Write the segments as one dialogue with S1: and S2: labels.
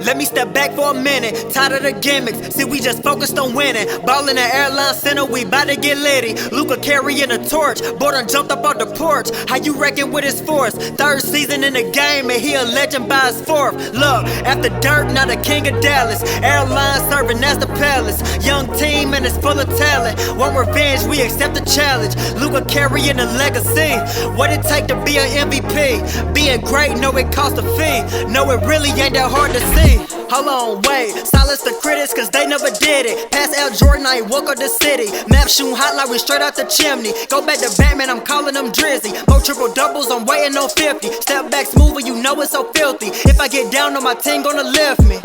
S1: Let me step back for a minute, tired of the gimmicks. See, we just focused on winning. Ball in the airline center, we bout to get litty. Luka carrying a torch, boy done jumped up on the porch. How you reckon with his force? Third season in the game, and he a legend by his fourth. Look, after Dirk, now the king of Dallas. Airline serving as the palace. Young team and it's full of talent. Want revenge, we accept the challenge. Luka carrying a legacy. What it take to be an MVP? Being great, know it costs a fee. No, it really ain't that hard to see. Hold on, wait, silence the critics cause they never did it. Pass out Jordan, I ain't woke up the city. Mavs shooting hot like we straight out the chimney. Go back to Batman, I'm calling them Drizzy. More triple doubles, I'm waiting on 50. Step back smoother, you know it's so filthy. If I get down on my team, gonna lift me.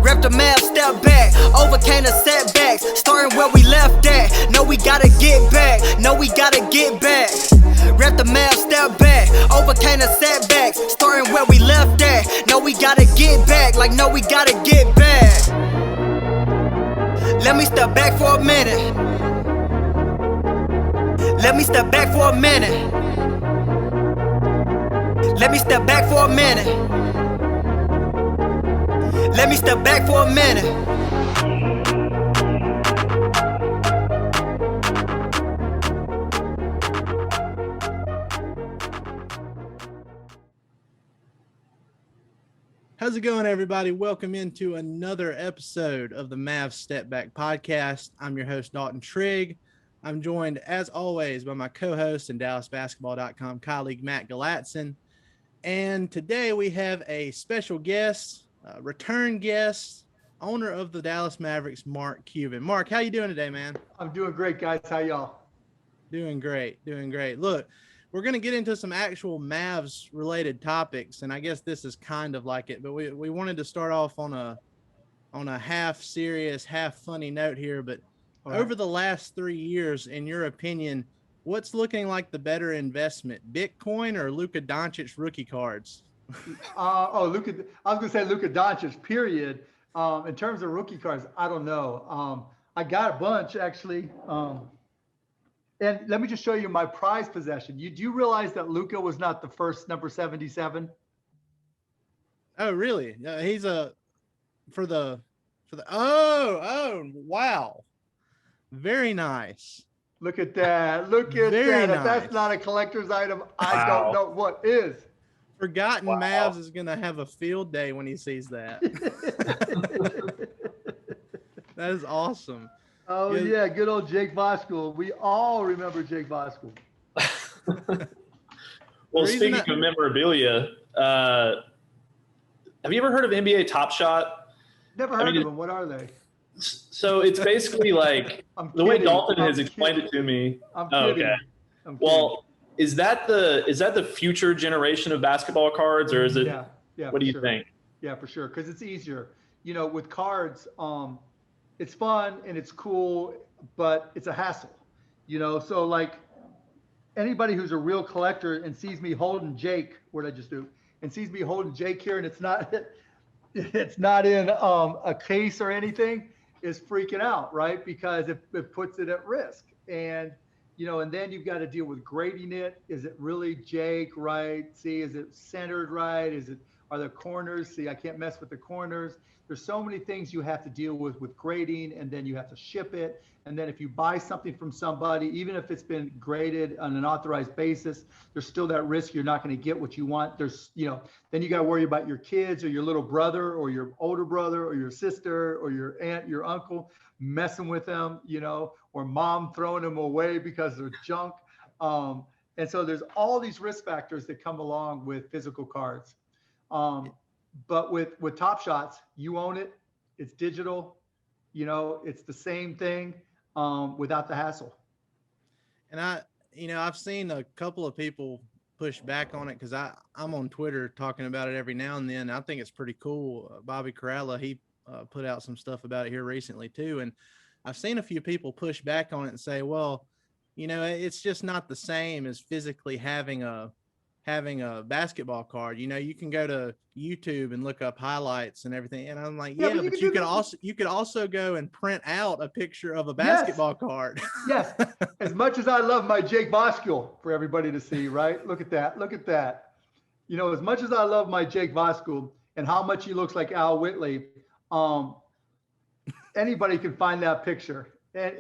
S1: Rep the Mavs Step Back, overcame the setbacks. Starting where we left at, know we gotta get back. Know we gotta get back. Rep the Mavs Step Back, overcame the setbacks. Starting where we left at, know we gotta get back. Like know we gotta get back. Let me step back for a minute. Let me step back for a minute. Let me step back for a minute. Let me step back for a minute.
S2: How's it going, everybody? Welcome into another episode of the Mavs Step Back Podcast. I'm your host, Dalton Trigg. I'm joined, as always, by my co-host and DallasBasketball.com colleague, Matt Galatzan. And today we have a special guest, return guest, owner of the Dallas Mavericks, Mark Cuban. Mark, how you doing today, man?
S3: I'm doing great, guys. How y'all?
S2: Doing great. Look, we're going to get into some actual Mavs-related topics, and I guess this is kind of like it, but we wanted to start off on a half serious, half funny note here. But over the last 3 years, in your opinion, what's looking like the better investment, Bitcoin or Luka Doncic rookie cards?
S3: Luka. I was going to say Luka Doncic, period. In terms of rookie cards, I don't know. I got a bunch, actually. And let me just show you my prized possession. Do you realize that Luka was not the first number 77?
S2: Oh, really? He's wow. Very nice.
S3: Look at that. Look at that.
S2: Nice.
S3: If that's not a collector's item, I don't know what is.
S2: Forgotten Mavs is going to have a field day when he sees that. That is awesome.
S3: Oh, yeah, good old Jake Voskuhl. We all remember Jake Voskuhl.
S4: Well, speaking of memorabilia, have you ever heard of NBA Top Shot?
S3: Never heard of them. What are they?
S4: So it's basically like the way Dalton has explained it to me.
S3: I'm kidding.
S4: Okay. Well, is that the future generation of basketball cards, or is it?
S3: Yeah.
S4: What do you think?
S3: Yeah, for sure. Because it's easier. You know, with cards, it's fun and it's cool, but it's a hassle. You know, so like anybody who's a real collector and sees me holding Jake, what did I just do? And sees me holding Jake here, and it's not in a case or anything, is freaking out, right? Because it puts it at risk. And you know, and then you've got to deal with grading it. Is it really Jake, right? See, is it centered right? Are there corners? See, I can't mess with the corners. There's so many things you have to deal with grading, and then you have to ship it. And then if you buy something from somebody, even if it's been graded on an authorized basis, there's still that risk you're not going to get what you want. There's, you know, then you got to worry about your kids or your little brother or your older brother or your sister or your aunt, your uncle messing with them, you know, or mom throwing them away because they're junk. And so there's all these risk factors that come along with physical cards. But with Top Shots, you own it. It's digital. You know, it's the same thing without the hassle.
S2: And I've seen a couple of people push back on it because I'm on Twitter talking about it every now and then. I think it's pretty cool. Bobby Corralla, he put out some stuff about it here recently too. And I've seen a few people push back on it and say, well, you know, it's just not the same as physically having a basketball card. You know, you can go to YouTube and look up highlights and everything. And I'm like, but you could also go and print out a picture of a basketball card.
S3: Yes. As much as I love my Jake Voskuhl for everybody to see, right? Look at that. You know, as much as I love my Jake Voskuhl, and how much he looks like Al Whitley, anybody can find that picture, and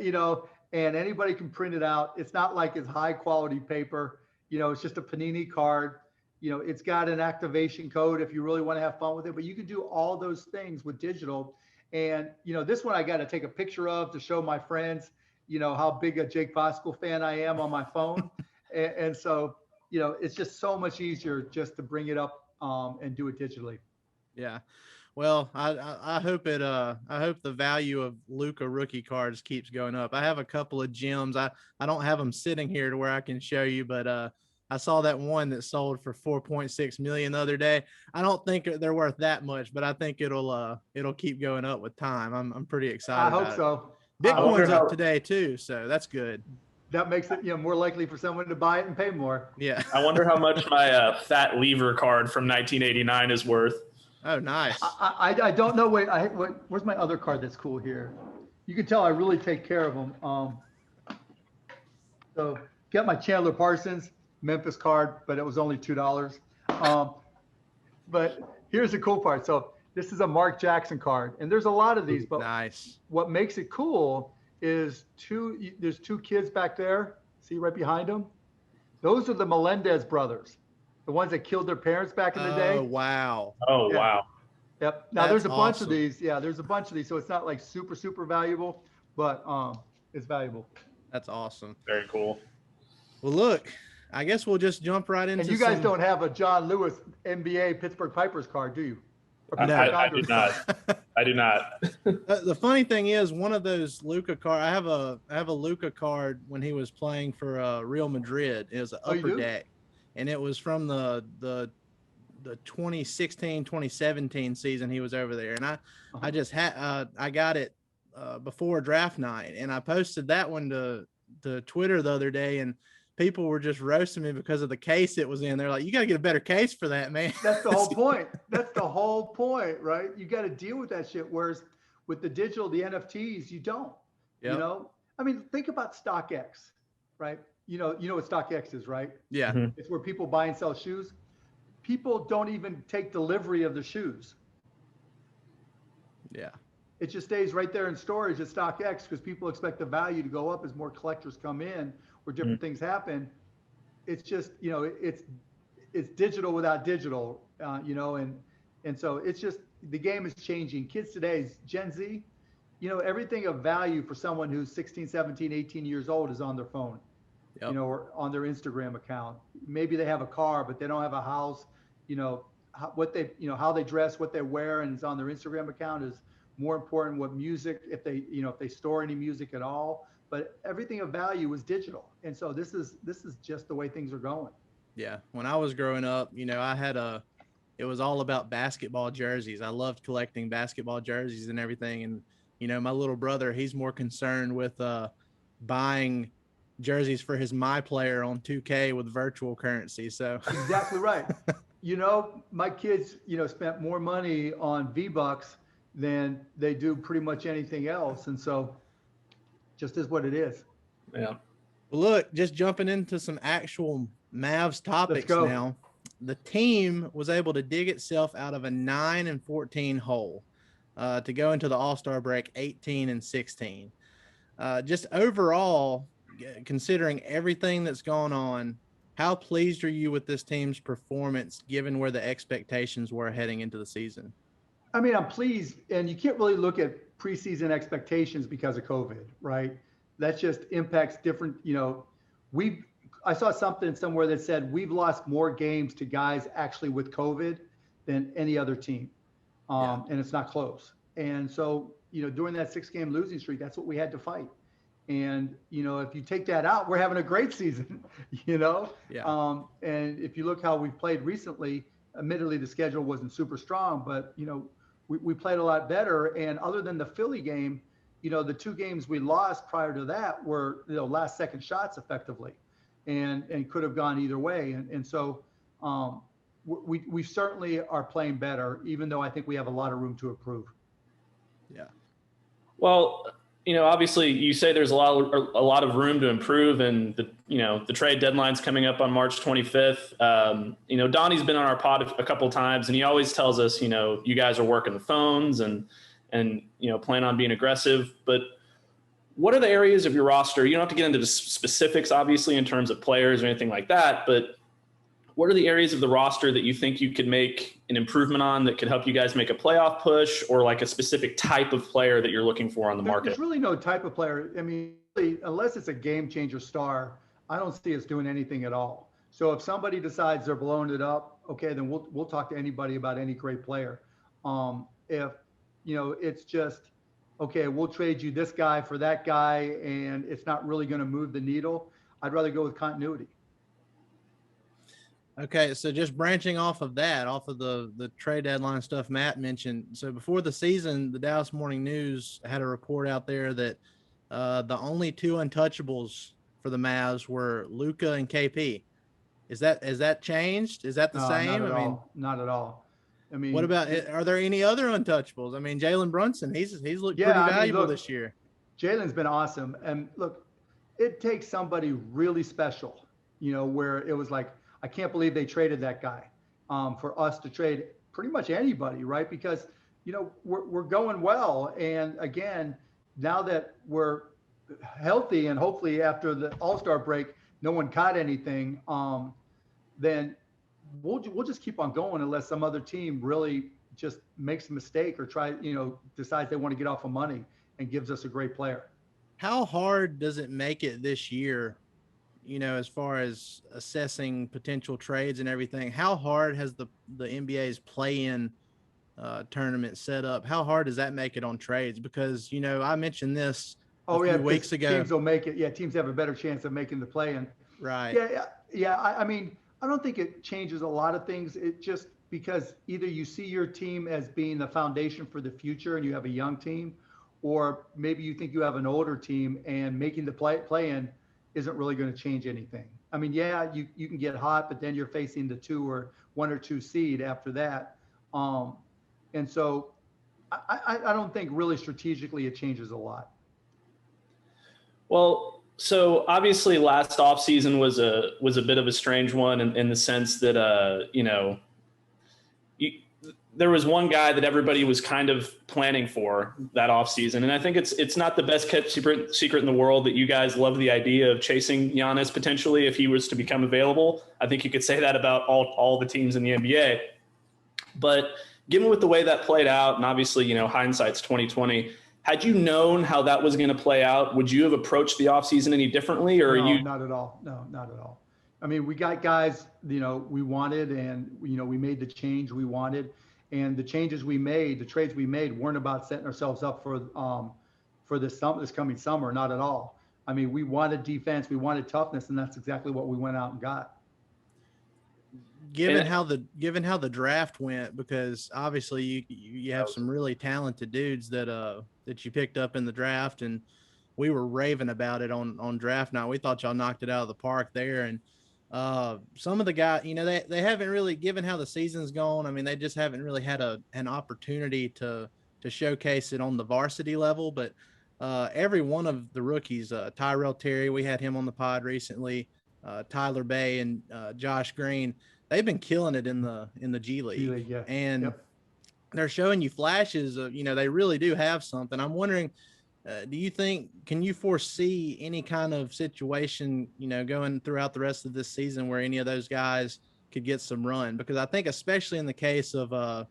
S3: and anybody can print it out. It's not like it's high quality paper. It's just a Panini card. It's got an activation code if you really want to have fun with it, but you can do all those things with digital. And, this one I got to take a picture of to show my friends, how big a Jake Voskuhl fan I am on my phone. and so, it's just so much easier just to bring it up and do it digitally.
S2: Yeah. Well, I hope I hope the value of Luka rookie cards keeps going up. I have a couple of gems. I don't have them sitting here to where I can show you, but I saw that one that sold for 4.6 million the other day. I don't think they're worth that much, but I think it'll keep going up with time. I'm pretty excited.
S3: I hope so.
S2: Bitcoin's up today too, so that's good.
S3: That makes it more likely for someone to buy it and pay more.
S2: Yeah.
S4: I wonder how much my Fat Lever card from 1989 is worth.
S2: Oh, nice.
S3: I don't know. Where's my other card that's cool here? You can tell I really take care of them. So got my Chandler Parsons Memphis card, but it was only $2. But here's the cool part. So this is a Mark Jackson card, and there's a lot of these. But
S2: nice.
S3: What makes it cool is there's two kids back there. See right behind them? Those are the Melendez brothers, the ones that killed their parents back in the day.
S2: Oh, wow.
S4: Oh,
S3: yeah.
S4: Wow.
S3: Yep. Now
S2: That's
S3: there's a bunch
S2: awesome.
S3: of these. Yeah, there's a bunch of these. So it's not like super valuable, but it's valuable.
S2: That's awesome.
S4: Very cool.
S2: Well, look, I guess we'll just jump right into.
S3: And you guys don't have a John Lewis NBA Pittsburgh Pipers card, do you?
S4: I do not. I do not.
S2: The funny thing is, one of those Luka card. I have a Luka card when he was playing for Real Madrid. It was an upper deck, and it was from the 2016-2017 season. He was over there, and I just had I got it before draft night, and I posted that one to Twitter the other day, and people were just roasting me because of the case it was in. They're like, you got to get a better case for that, man.
S3: That's the whole point. That's the whole point, right? You got to deal with that shit. Whereas with the digital, the NFTs, you don't. Yep. I mean, think about StockX, right? You know what StockX is, right?
S2: Yeah.
S4: Mm-hmm.
S3: It's where people buy and sell shoes. People don't even take delivery of the shoes.
S2: Yeah.
S3: It just stays right there in storage at StockX because people expect the value to go up as more collectors come in or different things happen. It's just, it's digital without digital, and so it's just, the game is changing. Kids today, Gen Z, everything of value for someone who's 16, 17, 18 years old is on their phone, or on their Instagram account. Maybe they have a car, but they don't have a house. How they dress, what they wear, and it's on their Instagram account is more important. What music, if they store any music at all, but everything of value is digital. And so this is just the way things are going.
S2: Yeah. When I was growing up, it was all about basketball jerseys. I loved collecting basketball jerseys and everything. And, my little brother, he's more concerned with buying jerseys for his My Player on 2K with virtual currency. So
S3: exactly right. My kids, spent more money on V-Bucks than they do pretty much anything else. And so just is what it is.
S4: Yeah.
S2: Well, look, just jumping into some actual Mavs topics now. The team was able to dig itself out of a 9-14 hole to go into the All-Star break 18-16. Just overall, considering everything that's gone on, how pleased are you with this team's performance given where the expectations were heading into the season?
S3: I mean, I'm pleased, and you can't really look at preseason expectations because of COVID, right? That just impacts different, I saw something somewhere that said we've lost more games to guys actually with COVID than any other team. And it's not close. And so, during that 6-game losing streak, that's what we had to fight. And, if you take that out, we're having a great season, Yeah. And if you look how we've played recently, admittedly, the schedule wasn't super strong, but, we played a lot better. And other than the Philly game, the 2 games we lost prior to that were, last second shots effectively and could have gone either way. And so we certainly are playing better, even though I think we have a lot of room to improve.
S2: Yeah.
S4: Well, obviously you say there's a lot of room to improve, and the trade deadline's coming up on March 25th. Donnie's been on our pod a couple of times, and he always tells us, you guys are working the phones and plan on being aggressive. But what are the areas of your roster? You don't have to get into the specifics, obviously, in terms of players or anything like that, but what are the areas of the roster that you think you could make an improvement on that could help you guys make a playoff push, or like a specific type of player that you're looking for on the market?
S3: There's really no type of player. I mean, really, unless it's a game changer star, I don't see us doing anything at all. So if somebody decides they're blowing it up, okay, then we'll talk to anybody about any great player. If it's just, okay, we'll trade you this guy for that guy, and it's not really going to move the needle, I'd rather go with continuity.
S2: Okay, so just branching off of the trade deadline stuff Matt mentioned. So before the season, the Dallas Morning News had a report out there that the only two untouchables for the Mavs were Luka and KP. Is that changed? Is that the same?
S3: Not at all. I mean,
S2: what about? Are there any other untouchables? I mean, Jalen Brunson, he's looked pretty valuable this year.
S3: Jalen's been awesome, and look, it takes somebody really special, where it was like, I can't believe they traded that guy, for us to trade pretty much anybody, right? Because, we're going well. And again, now that we're healthy and hopefully after the All-Star break, no one caught anything, then we'll just keep on going unless some other team really just makes a mistake or decides they want to get off of money and gives us a great player.
S2: How hard does it make it this year, as far as assessing potential trades and everything? How hard has the NBA's play-in tournament set up? How hard does that make it on trades? Because, I mentioned this a few weeks ago.
S3: Teams will make it. Yeah, teams have a better chance of making the play-in.
S2: Right.
S3: Yeah. I mean, I don't think it changes a lot of things. It just because either you see your team as being the foundation for the future and you have a young team, or maybe you think you have an older team and making the play-in isn't really going to change anything. I mean, yeah, you can get hot, but then you're facing the 1 or 2 seed after that. And so I don't think really strategically it changes a lot.
S4: Well, so obviously last offseason was a bit of a strange one in the sense that, there was one guy that everybody was kind of planning for that offseason. And I think it's not the best kept secret in the world that you guys love the idea of chasing Giannis potentially if he was to become available. I think you could say that about all the teams in the NBA. But given with the way that played out, and obviously, hindsight's 2020, had you known how that was going to play out, would you have approached the offseason any differently? Or
S3: No, not at all. No, not at all. I mean, we got guys, we wanted, and, we made the change we wanted. And the changes we made, the trades we made, weren't about setting ourselves up for this coming summer. Not at all. I mean, we wanted defense, we wanted toughness, and that's exactly what we went out and got.
S2: Given how the draft went, because obviously you have some really talented dudes that you picked up in the draft, and we were raving about it on draft night. We thought y'all knocked it out of the park there, and some of the guys, they haven't really, given how the season's gone, I mean, they just haven't really had an opportunity to showcase it on the varsity level. But every one of the rookies, Tyrell Terry, we had him on the pod recently, Tyler Bay and Josh Green, they've been killing it in the G League.
S3: Yeah.
S2: And they're showing you flashes of, they really do have something. I'm wondering, can you foresee any kind of situation, going throughout the rest of this season where any of those guys could get some run? Because I think especially in the case of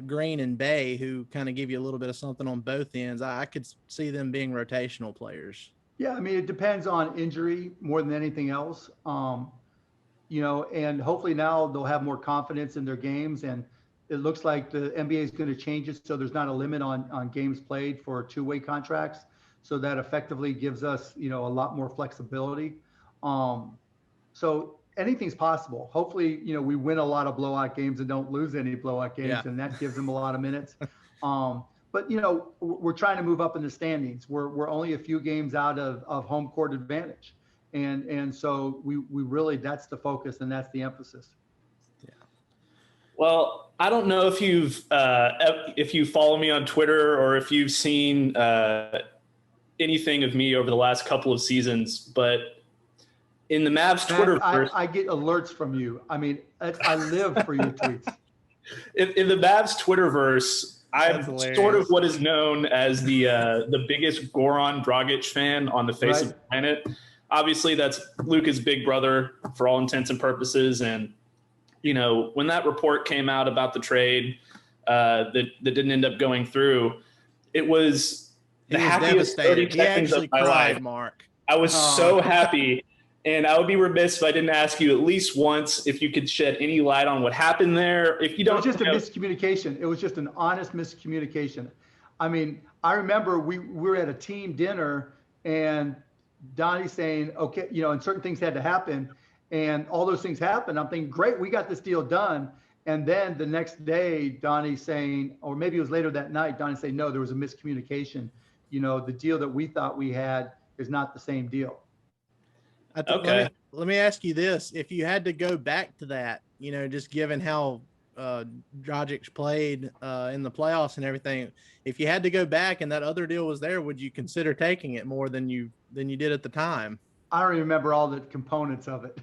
S2: Green and Bay, who kind of give you a little bit of something on both ends, I could see them being rotational players.
S3: Yeah, I mean, it depends on injury more than anything else. And hopefully now they'll have more confidence in their games, and it looks like the NBA is going to change it so there's not a limit on games played for two-way contracts. So that effectively gives us, a lot more flexibility. So anything's possible. Hopefully, we win a lot of blowout games and don't lose any blowout games, and that gives them a lot of minutes. But, we're trying to move up in the standings. We're only a few games out of home court advantage. And so we really, that's the focus and that's the emphasis.
S2: Yeah.
S4: Well, I don't know if you follow me on Twitter or if you've seen anything of me over the last couple of seasons, but in the Mavs Twitterverse,
S3: I get alerts from you. I mean, I live for your tweets.
S4: In the Mavs Twitterverse, I'm sort of what is known as the biggest Goran Dragic fan on the face of the planet. Obviously, that's Luka's big brother for all intents and purposes. And, you know, when that report came out about the trade that didn't end up going through, it was the happiest 30 seconds of my life.
S2: Mark.
S4: I was so happy. And I would be remiss if I didn't ask you at least once if you could shed any light on what happened there. If you don't,
S3: it was just a miscommunication. It was just an honest miscommunication. I mean, I remember we were at a team dinner and Donnie saying, okay, you know, and certain things had to happen, and all those things happened. I'm thinking, great, we got this deal done. And then the next day, Donnie saying, or maybe it was later that night, Donnie saying, no, there was a miscommunication. You know, the deal that we thought we had is not the same deal.
S2: Okay. Let me ask you this. If you had to go back to that, you know, just given how Dragic played in the playoffs and everything, if you had to go back and that other deal was there, would you consider taking it more than you did at the time?
S3: I don't remember all the components of it.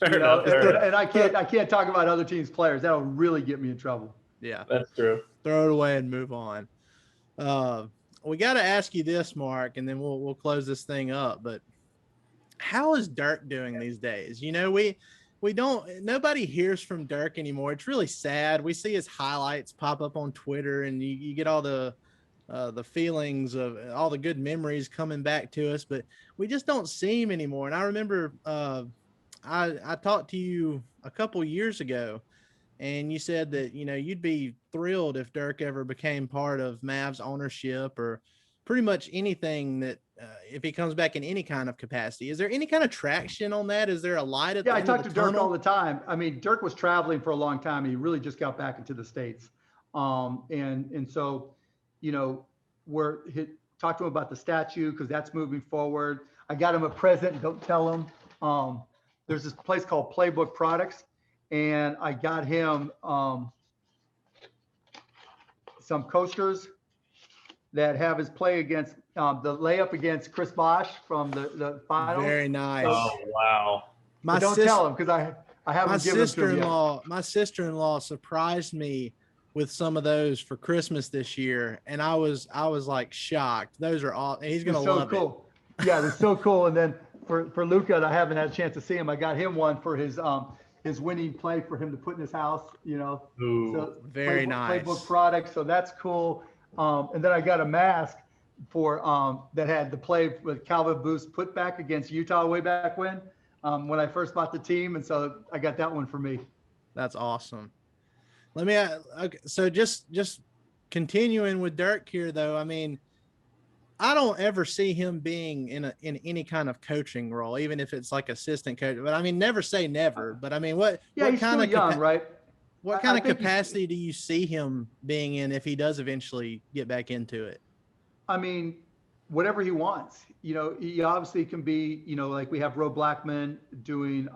S4: Fair enough.
S3: And I can't talk about other teams' players. That'll really get me in trouble.
S2: Yeah,
S4: that's true.
S2: Throw it away and move on. We got to ask you this, Mark, and then we'll close this thing up. But how is Dirk doing these days? You know, nobody hears from Dirk anymore. It's really sad. We see his highlights pop up on Twitter, and you get all the feelings of all the good memories coming back to us, but we just don't see him anymore. And I remember I talked to you a couple years ago, and you said that, you know, you'd be thrilled if Dirk ever became part of Mavs ownership or pretty much anything that if he comes back in any kind of capacity. Is there any kind of traction on that? Is there a light at the end of the tunnel?
S3: Yeah, I talk to Dirk all the time. I mean, Dirk was traveling for a long time. He really just got back into the States. And so, you know, talk to him about the statue because that's moving forward. I got him a present. Don't tell him. There's this place called Playbook Products, and I got him some coasters that have his play against the layup against Chris Bosh from the finals.
S2: Very nice.
S4: Oh, wow.
S3: Don't tell him because I haven't given him to him yet.
S2: My sister-in-law surprised me with some of those for Christmas this year, and I was like shocked. Those are all. He's gonna love it.
S3: Cool. Yeah, they're so cool. And then for Luka, I haven't had a chance to see him. I got him one for his winning play for him to put in his house. You know,
S2: so very nice.
S3: Playbook Products. So that's cool. And then I got a mask for that had the play with Calvin Booth's put back against Utah way back when I first bought the team, and so I got that one for me.
S2: That's awesome. Let me okay, so just continuing with Dirk here though. I mean, I don't ever see him being in any kind of coaching role, even if it's like assistant coach. But I mean, never say never. But I mean, what
S3: he's
S2: kind of
S3: young, right?
S2: What kind of capacity do you see him being in if he does eventually get back into it?
S3: I mean, whatever he wants. You know, he obviously can be, you know, like we have Ro Blackman doing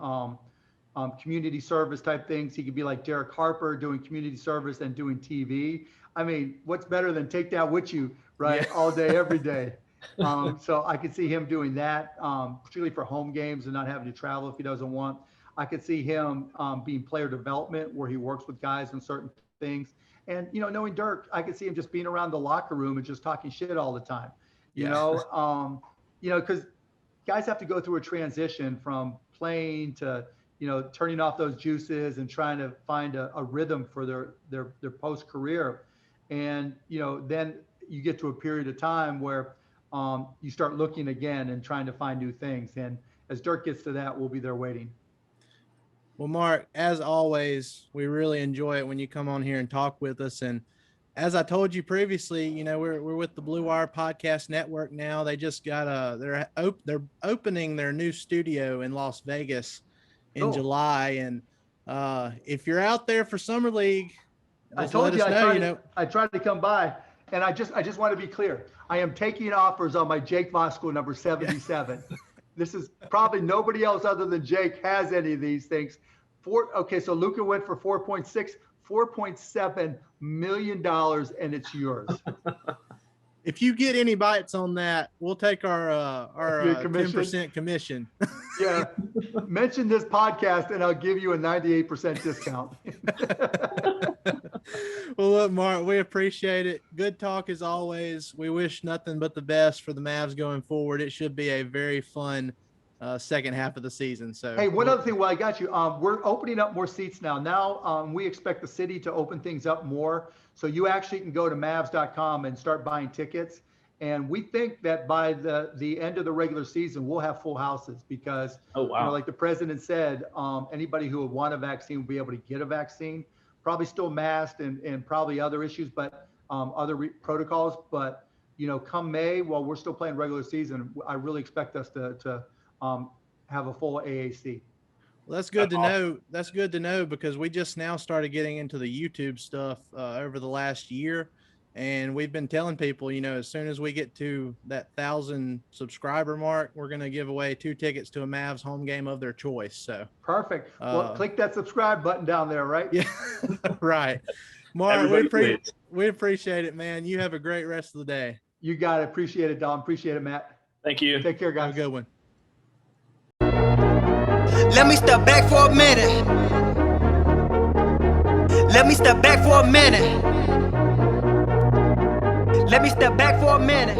S3: community service type things. He could be like Derek Harper doing community service and doing TV. I mean, what's better than take that with you, right? Yeah. All day, every day. So I could see him doing that, particularly for home games and not having to travel if he doesn't want. I could see him being player development where he works with guys on certain things. And, you know, knowing Dirk, I could see him just being around the locker room and just talking shit all the time, you know, because guys have to go through a transition from playing to, you know, turning off those juices and trying to find a rhythm for their post career. And, you know, then you get to a period of time where you start looking again and trying to find new things. And as Dirk gets to that, we'll be there waiting.
S2: Well, Mark, as always, we really enjoy it when you come on here and talk with us. And as I told you previously, you know, we're with the Blue Wire Podcast Network now. They just got they're opening their new studio in Las Vegas in July. And if you're out there for Summer League,
S3: I told you, I tried to come by, and I just want to be clear. I am taking offers on my Jake Vosco number 77. This is probably nobody else other than Jake has any of these things. So Luka went for $4.7 million, and it's yours.
S2: if you get any bites on that, we'll take our 10% commission.
S3: Yeah. Mention this podcast and I'll give you a 98% discount.
S2: Well, look, Mark, we appreciate it. Good talk as always. We wish nothing but the best for the Mavs going forward. It should be a very fun second half of the season. So,
S3: hey, one other thing while I got you, we're opening up more seats now. Now we expect the city to open things up more. So you actually can go to Mavs.com and start buying tickets. And we think that by the end of the regular season, we'll have full houses because, like the president said, anybody who would want a vaccine will be able to get a vaccine. Probably still masked and probably other issues, but other protocols. But, come May, while we're still playing regular season, I really expect us to have a full AAC.
S2: Well, that's good to know. That's good to know because we just now started getting into the YouTube stuff over the last year. And we've been telling people, as soon as we get to that 1,000 subscriber mark, we're going to give away 2 tickets to a Mavs home game of their choice. So
S3: perfect. Well, click that subscribe button down there, right?
S2: Yeah, right. Mark, we appreciate it, man. You have a great rest of the day.
S3: You got it. Appreciate it, Dom. Appreciate it, Matt.
S4: Thank you.
S3: Take care, guys.
S2: Have a good one.
S1: Let me step back for a minute. Let me step back for a minute. Let me step back for a minute.